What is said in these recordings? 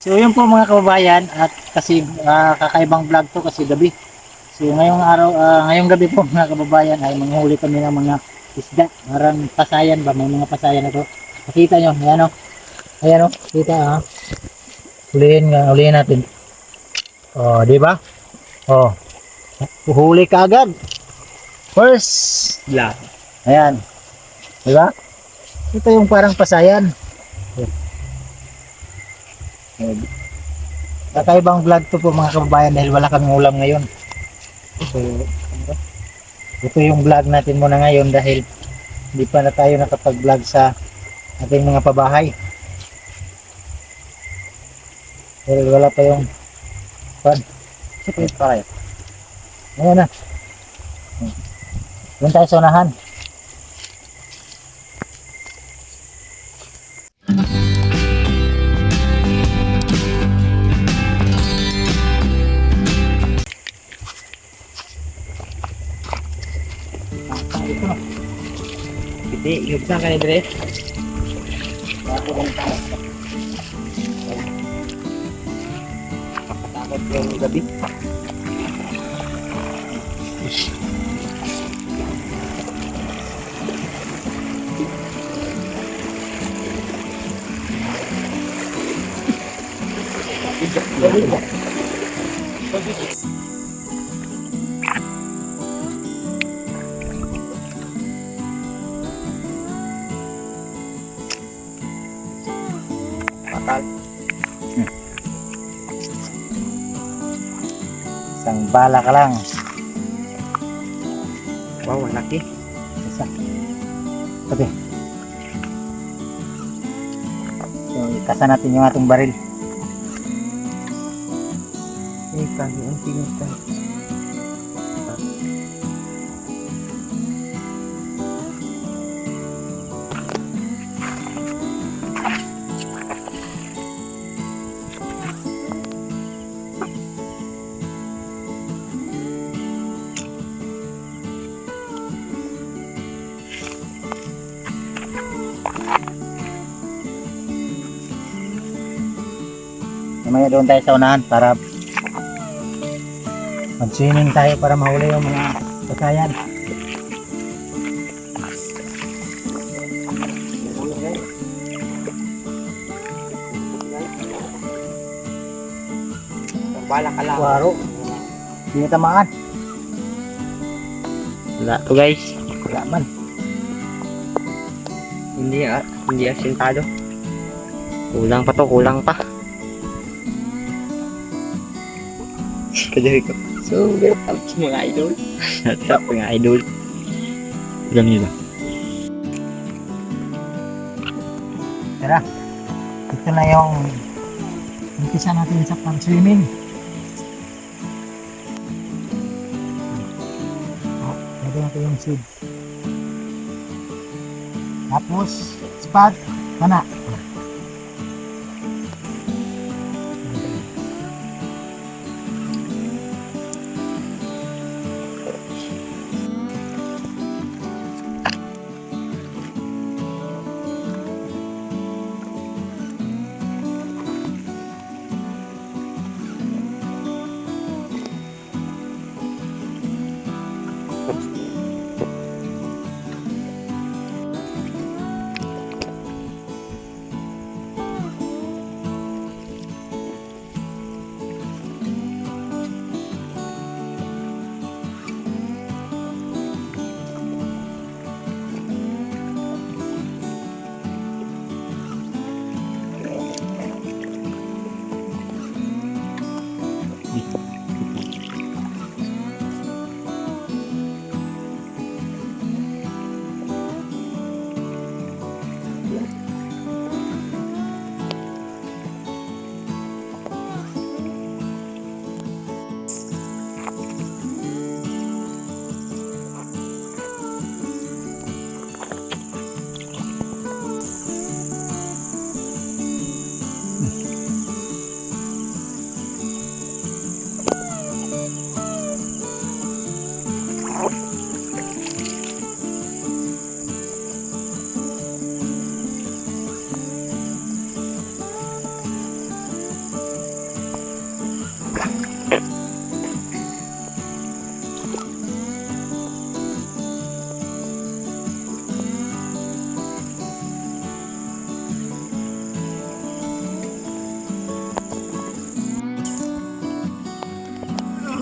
So yun po mga kababayan, at kasi kakaibang vlog to kasi gabi. So ngayong araw, ngayong gabi po mga kababayan ay manghuli kami ng mga isda. Parang pasayan ba, may mga pasayan na to. Nakita nyo, ayan o. Ayan o, kita Hulihin natin. Oh, di ba? Oh, huli ka agad. First vlog. Ayan. Di ba? Ito yung parang pasayan. Kakaibang vlog to po mga kababayan dahil wala kaming ulam ngayon. So, ito yung vlog natin muna ngayon dahil hindi pa na tayo nakapag-vlog sa ating mga pabahay. Dahil wala pa yung pan. Sipit pa kayo. Ayan na. Doon tayo sa unahan. Ito. Hindi, yugsa ka ni Dre. Takot yung gabi. Patal. Isang bala ka lang. Wow, laki. Isa. Pati. So, ikasa natin yung ating baril. Kami ang tingin. Mamaya doon tayo sa unahan para mag-swimming tayo para mahuli yung mga pasayan. Bala ka lang. Waro. Hindi na tamaan. Wala to guys. Wala man. Hindi asintado. Kulang pa to, kulang pa. Kadari ko. So, welcome to mga idol. What's up mga idol? Ganyan ba? Tara. Ito na yung umpisa natin sa pang-swimming. Ito natin yung seed. Tapos, spot, mana.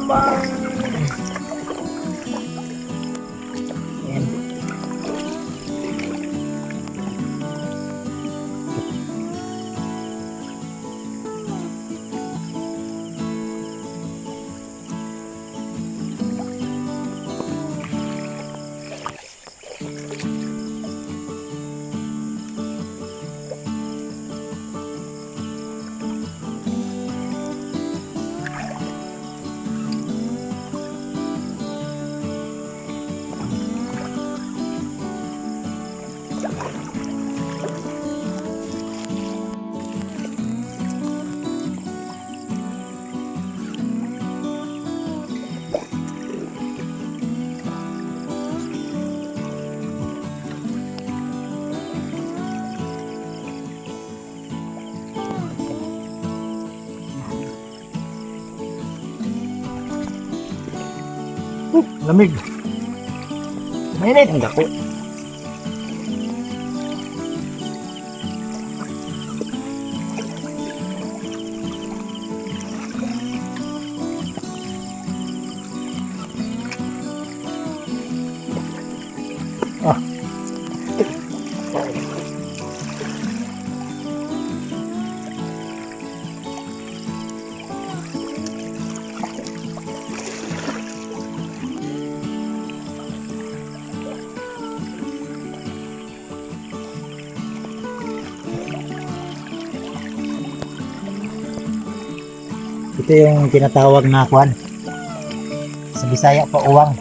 naman. Ayan. Lamig. Mainit. Ang dako. Ah. Ito yung tinatawag na kwan. Sa Bisaya pa uwang.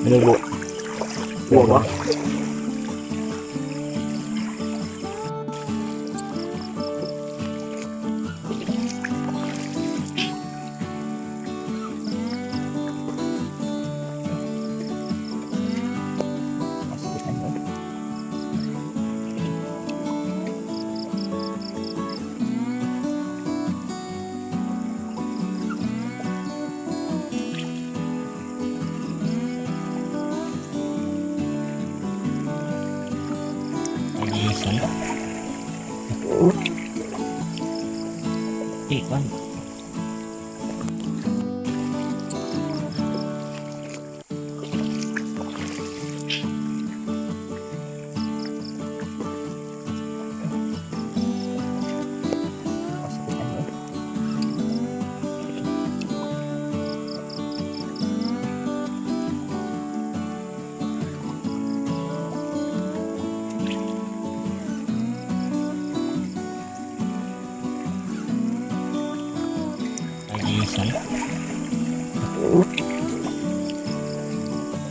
Nubo. Uwa ba? Ikan.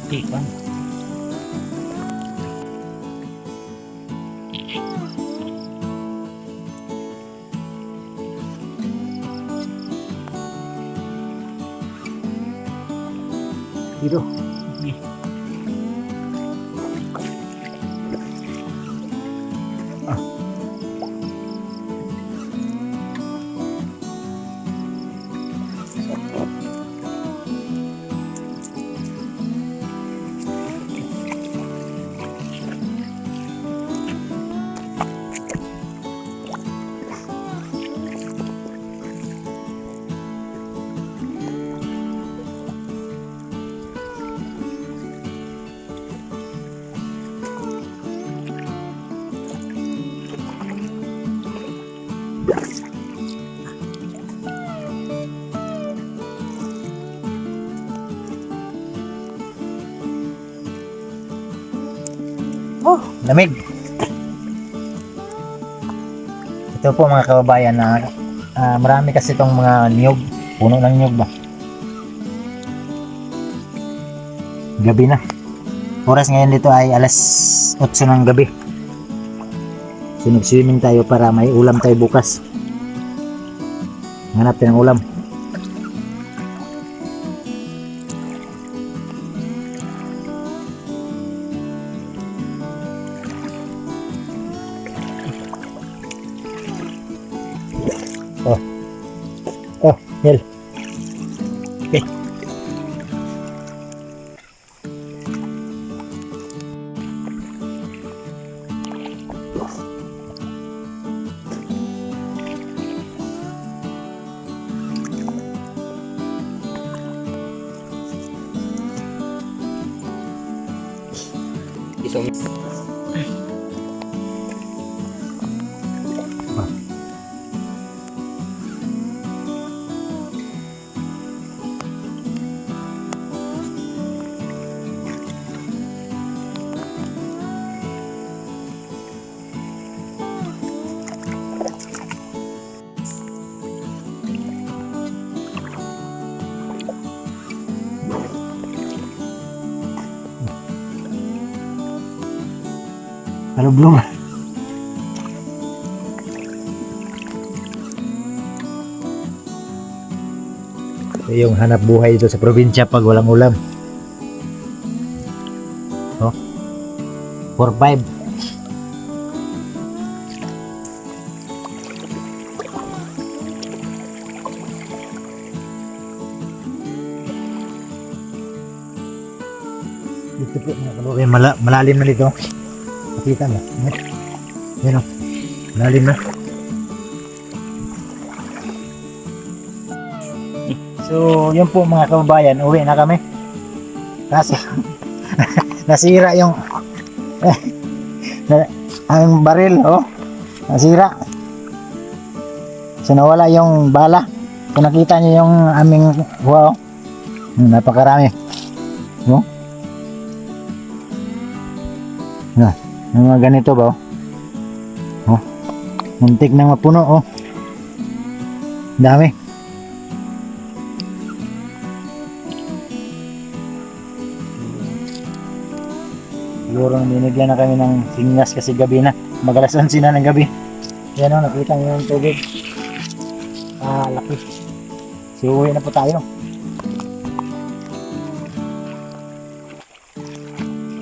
Ikan. Dito. Oh, lamig. Ito po mga kababayan na marami kasi itong mga niyog. Puno ng niyog ba? Gabi na. Oras ngayon dito ay alas 8 ng gabi. So nag-swimming tayo para may ulam tayo bukas. Hanap tayo ng ulam. Oh, Nel. Okay. Ito. Kalublog. Ito yung hanap buhay dito sa probinsya pag walang ulam. Oh. 4-5. Dito po mga kalubi, malalim na dito. Makita mo. Yan o. Malalim na. So, yun po mga kababayan, uwi na kami. Kasi, nasira yung ang baril, oh. Nasira. So, nawala yung bala. Kung nakita niyo yung aming wow, napakarami. Oh. Na, yung mga ganito ba, oh. Muntik nang mapuno, oh. Dami. Siguro binigyan na kami ng singas kasi gabi na. Magalas 11 na ng gabi. Yan o, nakita nyo yung tubig. Laki. So, uwi na po tayo.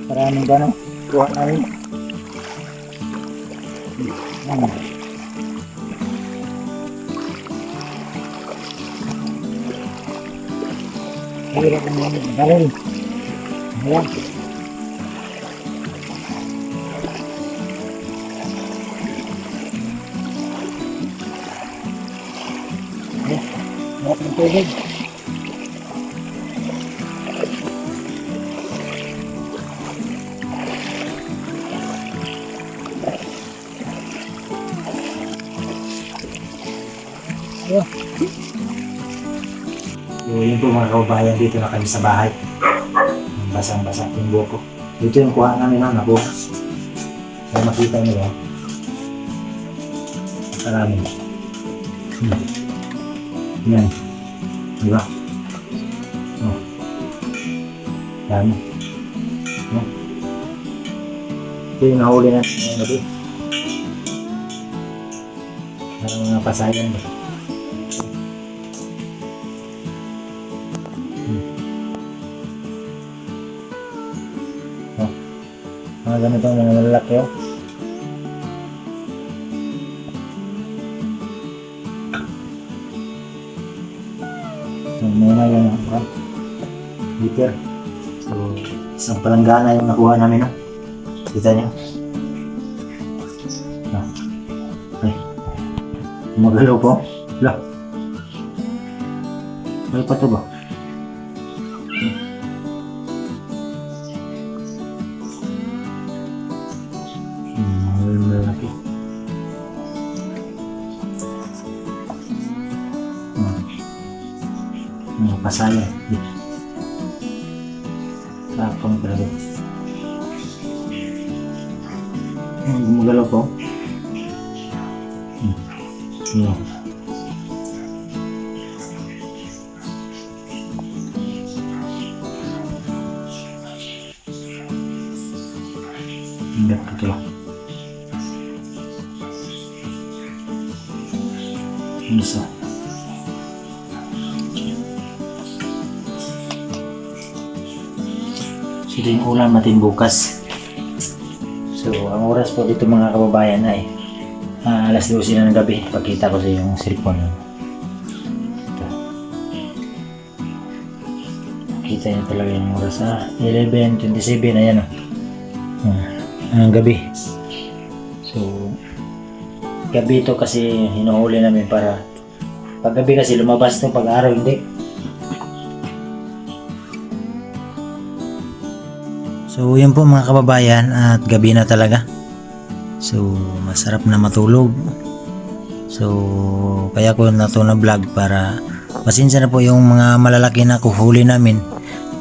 Maraming gano'n. Kuha namin. Yan. Hirap naman yung baril. Ayan. Harap ng tubig. So, yun po mga kababayan, dito na kami sa bahay. Basang-basa yung buhok ko. Dito yung kuha namin ng nabuh. Kaya makita nyo ba? Marami. Yan. Diba? Oh. Dami. Oh. Ito yung nahuli natin ngayon natin. Parang mga pasayan ba? Oh. Mga ganito mga malalaki, oh. Muna yung liter. So, isang palanggana yung nakuha namin, no? Kita nyo? Ay, magalaw po. Wala. May pa ito ba? Malaki. Pasaya. Tapang talaga. Gumagalaw po. Yan. Hinggat ito. Isa. Ito yung ulam natin bukas. So, ang oras po dito mga kababayan ay alas 12 na ng gabi. Pagkita ko sa yung cellphone. Ito. Kita nyo talaga yung oras. 11:27 na yan. Ang gabi. So, gabi ito kasi hinuhuli namin para pag gabi kasi lumabas ito, pag araw hindi. So yun po mga kababayan, at gabi na talaga. So masarap na matulog. So kaya ko na to na vlog para pasensya na po yung mga malalaki na kuhuli namin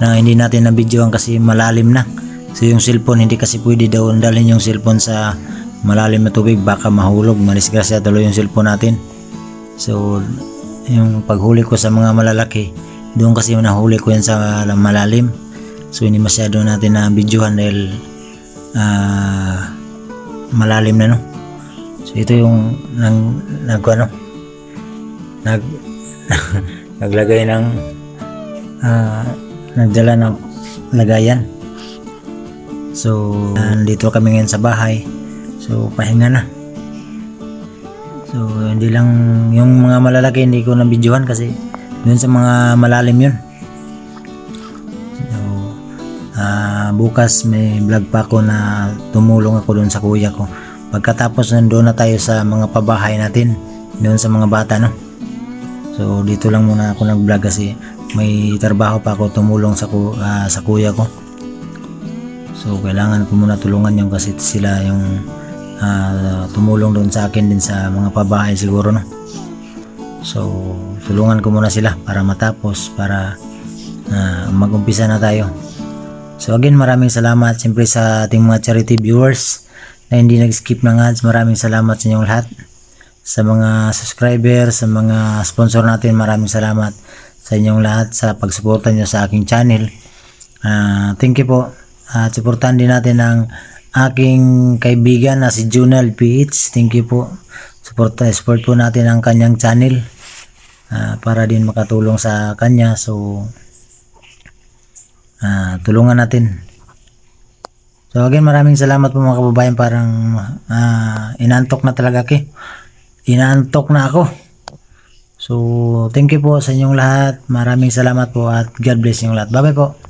na hindi natin na videoan kasi malalim na. So yung cellphone, hindi kasi pwede daw dalhin yung cellphone sa malalim na tubig, baka mahulog, madisgrasya tuloy yung cellphone natin. So yung paghuli ko sa mga malalaki, doon kasi nahuli ko yan sa malalim. So hindi masyado natin na videohan dahil malalim na, no. So ito yung naglagay ng nagdala ng lagayan. So nandito kami ngayon sa bahay. So pahinga na. So hindi lang yung mga malalaki, hindi ko na videohan kasi dun sa mga malalim yun. So bukas may vlog pa ako na tumulong ako dun sa kuya ko. Pagkatapos nandoon na tayo sa mga pabahay natin, doon sa mga bata, no. So dito lang muna ako nag-vlog kasi may trabaho pa ako, tumulong sa kuya ko. So kailangan ko muna tulungan yung kasi sila yung tumulong doon sa akin din sa mga pabahay siguro, no. So tulungan ko muna sila para matapos, para mag-umpisa na tayo. So again, maraming salamat siyempre sa ating mga charity viewers na hindi nag-skip ng ads. Maraming salamat sa inyong lahat. Sa mga subscriber, sa mga sponsor natin, maraming salamat sa inyong lahat sa pagsuporta nyo sa aking channel. Thank you po. At supportan din natin ang aking kaibigan na si Junel PH. Thank you po. Support po natin ang kanyang channel para din makatulong sa kanya. So tulungan natin. So again, maraming salamat po mga kababayan. Parang inaantok na talaga ako. Inaantok na ako. So thank you po sa inyong lahat. Maraming salamat po at God bless inyong lahat. Bye bye po.